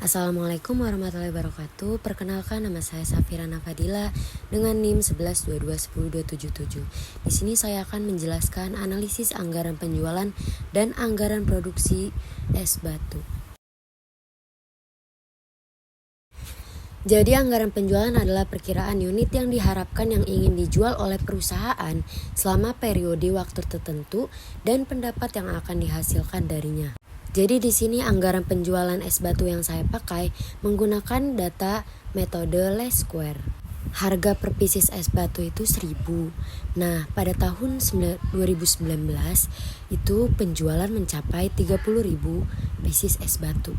Assalamualaikum warahmatullahi wabarakatuh. Perkenalkan, nama saya Safira Nafadila dengan NIM 1122102777. Di sini saya akan menjelaskan analisis anggaran penjualan dan anggaran produksi es batu. Jadi anggaran penjualan adalah perkiraan unit yang diharapkan yang ingin dijual oleh perusahaan selama periode waktu tertentu dan pendapat yang akan dihasilkan darinya. Jadi di sini anggaran penjualan es batu yang saya pakai menggunakan data metode least square. Harga per pieces es batu itu 1.000. Nah, pada tahun 2019 itu penjualan mencapai 30.000 pieces es batu.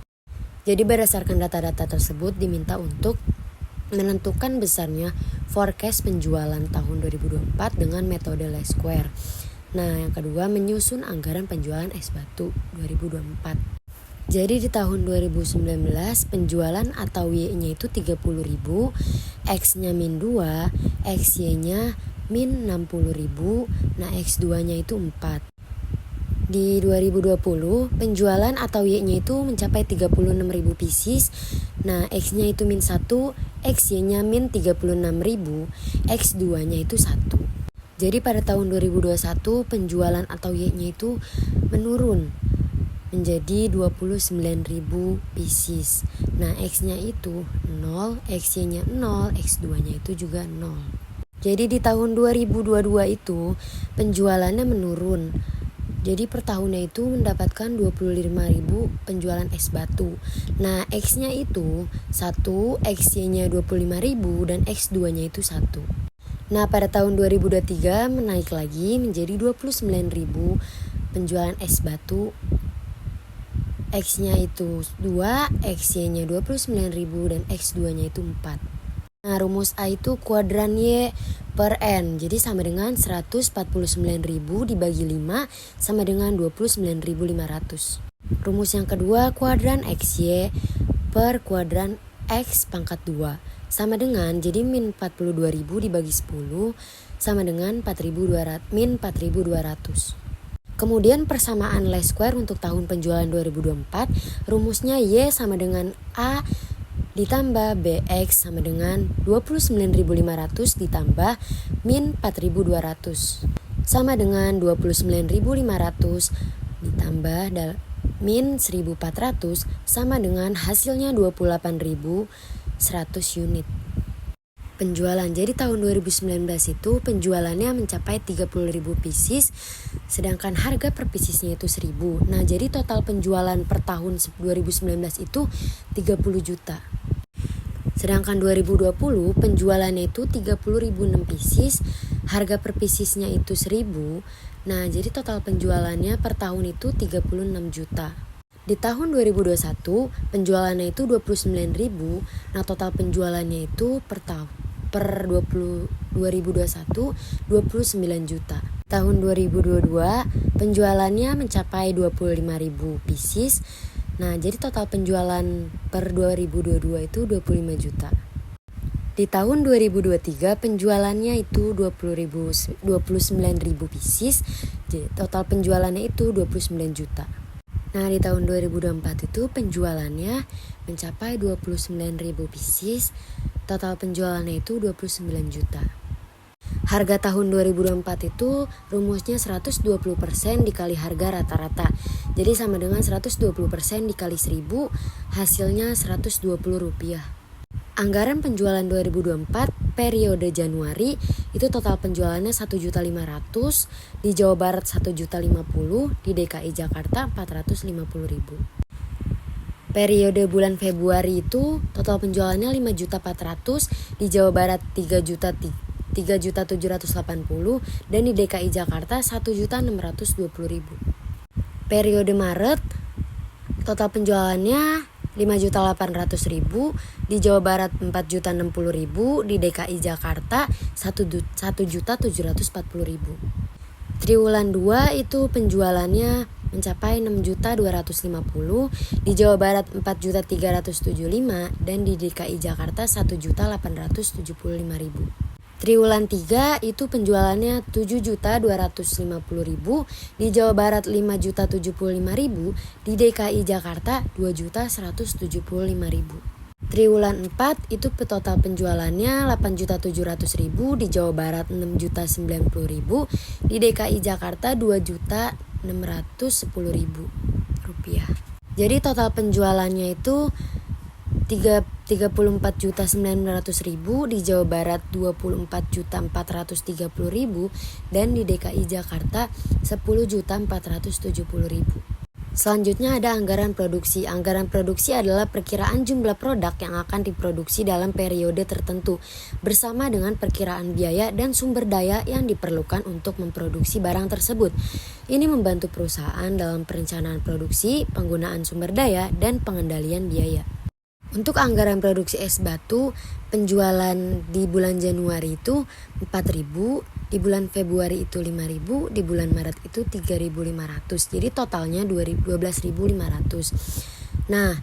Jadi berdasarkan data-data tersebut diminta untuk menentukan besarnya forecast penjualan tahun 2024 dengan metode least square. Nah, yang kedua menyusun anggaran penjualan es batu 2024. Jadi di tahun 2019 penjualan atau Y-nya itu 30.000, X-nya min 2, XY-nya min 60.000, nah X2-nya itu 4. Di 2020 penjualan atau Y-nya itu mencapai 36.000 pieces. Nah, X-nya itu min 1, XY-nya min 36.000, X2-nya itu 1. Jadi pada tahun 2021 penjualan atau Y-nya itu menurun menjadi 29.000 pieces. Nah, X-nya itu 0, XY-nya 0, X2-nya itu juga 0. Jadi di tahun 2022 itu penjualannya menurun. Jadi per tahunnya itu mendapatkan 25.000 penjualan es batu. Nah, X-nya itu 1, XY-nya 25.000 dan X2-nya itu 1. Nah, pada tahun 2023 menaik lagi menjadi 29.000 penjualan es batu. X-nya itu 2, XY-nya 29.000 dan X2-nya itu 4. Nah, rumus A itu kuadran Y per N. Jadi sama dengan 149.000 dibagi 5 sama dengan 29.500. Rumus yang kedua kuadran XY per kuadran X pangkat 2. Sama dengan jadi min 42.000 dibagi 10 sama dengan 4.200 min 4.200. Kemudian persamaan least square untuk tahun penjualan 2024, rumusnya Y sama dengan A ditambah BX sama dengan 29.500 ditambah min 4.200 sama dengan 29.500 ditambah min 1.400 sama dengan hasilnya 28.100 unit penjualan. Jadi tahun 2019 itu penjualannya mencapai 30.000 pieces, sedangkan harga per piecesnya itu 1.000. Nah, jadi total penjualan per tahun 2019 itu 30 juta. Sedangkan 2020 penjualannya itu 30.006 pieces, harga per piecesnya itu 1.000. Nah, jadi total penjualannya per tahun itu 36 juta. Di tahun 2021 penjualannya itu 29.000. Nah, total penjualannya itu per 2021 29 juta. Tahun 2022 penjualannya mencapai 25.000 pieces. Nah, jadi total penjualan per 2022 itu 25 juta. Di tahun 2023 penjualannya itu 29.000 pieces. Jadi total penjualannya itu 29 juta. Nah, di tahun 2024 itu penjualannya mencapai 29.000 pieces. Total penjualannya itu 29 juta. Harga tahun 2024 itu rumusnya 120% dikali harga rata-rata. Jadi sama dengan 120% dikali 1.000, hasilnya Rp120. Anggaran penjualan 2024 periode Januari itu total penjualannya 1.500.000, di Jawa Barat 1.050.000, di DKI Jakarta 450.000. Periode bulan Februari itu total penjualannya 5.400.000, di Jawa Barat 3.780.000 dan di DKI Jakarta 1.620.000. Periode Maret total penjualannya 5.800.000, di Jawa Barat 4.060.000, di DKI Jakarta 1.740.000. Triwulan 2 itu penjualannya mencapai 6.250.000, di Jawa Barat 4.375.000 dan di DKI Jakarta 1.875.000. Triwulan 3 itu penjualannya 7.250.000, di Jawa Barat 5.075.000, di DKI Jakarta 2.175.000. Triwulan 4 itu total penjualannya 8.700.000, di Jawa Barat 6.090.000, di DKI Jakarta 2.610.000 rupiah. Jadi total penjualannya itu 34.900.000, di Jawa Barat 24.430.000, dan di DKI Jakarta 10.470.000. Selanjutnya ada anggaran produksi. Anggaran produksi adalah perkiraan jumlah produk yang akan diproduksi dalam periode tertentu, bersama dengan perkiraan biaya dan sumber daya yang diperlukan untuk memproduksi barang tersebut. Ini membantu perusahaan dalam perencanaan produksi, penggunaan sumber daya, dan pengendalian biaya. Untuk anggaran produksi es batu, penjualan di bulan Januari itu 4.000, di bulan Februari itu 5.000, di bulan Maret itu 3.500. Jadi totalnya 12.500. Nah,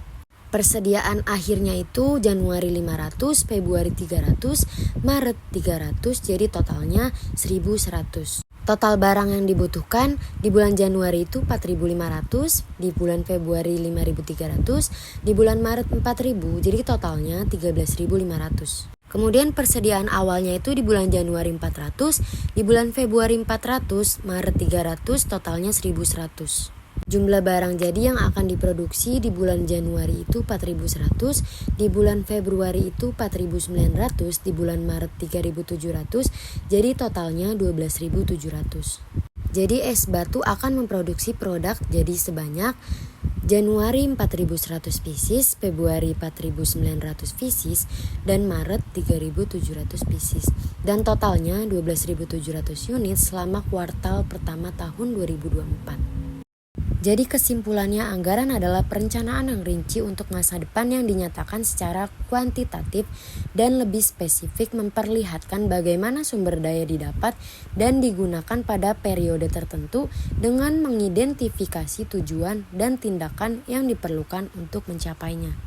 persediaan akhirnya itu Januari 500, Februari 300, Maret 300, jadi totalnya 1.100. Total barang yang dibutuhkan di bulan Januari itu 4.500, di bulan Februari 5.300, di bulan Maret 4.000, jadi totalnya 13.500. Kemudian persediaan awalnya itu di bulan Januari 400, di bulan Februari 400, Maret 300, totalnya 1.100. Jumlah barang jadi yang akan diproduksi di bulan Januari itu 4.100, di bulan Februari itu 4.900, di bulan Maret 3.700, jadi totalnya 12.700. Jadi es batu akan memproduksi produk jadi sebanyak Januari 4.100 pieces, Februari 4.900 pieces, dan Maret 3.700 pieces. Dan totalnya 12.700 unit selama kuartal pertama tahun 2024. Jadi kesimpulannya, anggaran adalah perencanaan yang rinci untuk masa depan yang dinyatakan secara kuantitatif dan lebih spesifik, memperlihatkan bagaimana sumber daya didapat dan digunakan pada periode tertentu dengan mengidentifikasi tujuan dan tindakan yang diperlukan untuk mencapainya.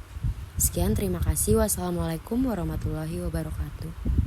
Sekian, terima kasih. Wassalamualaikum warahmatullahi wabarakatuh.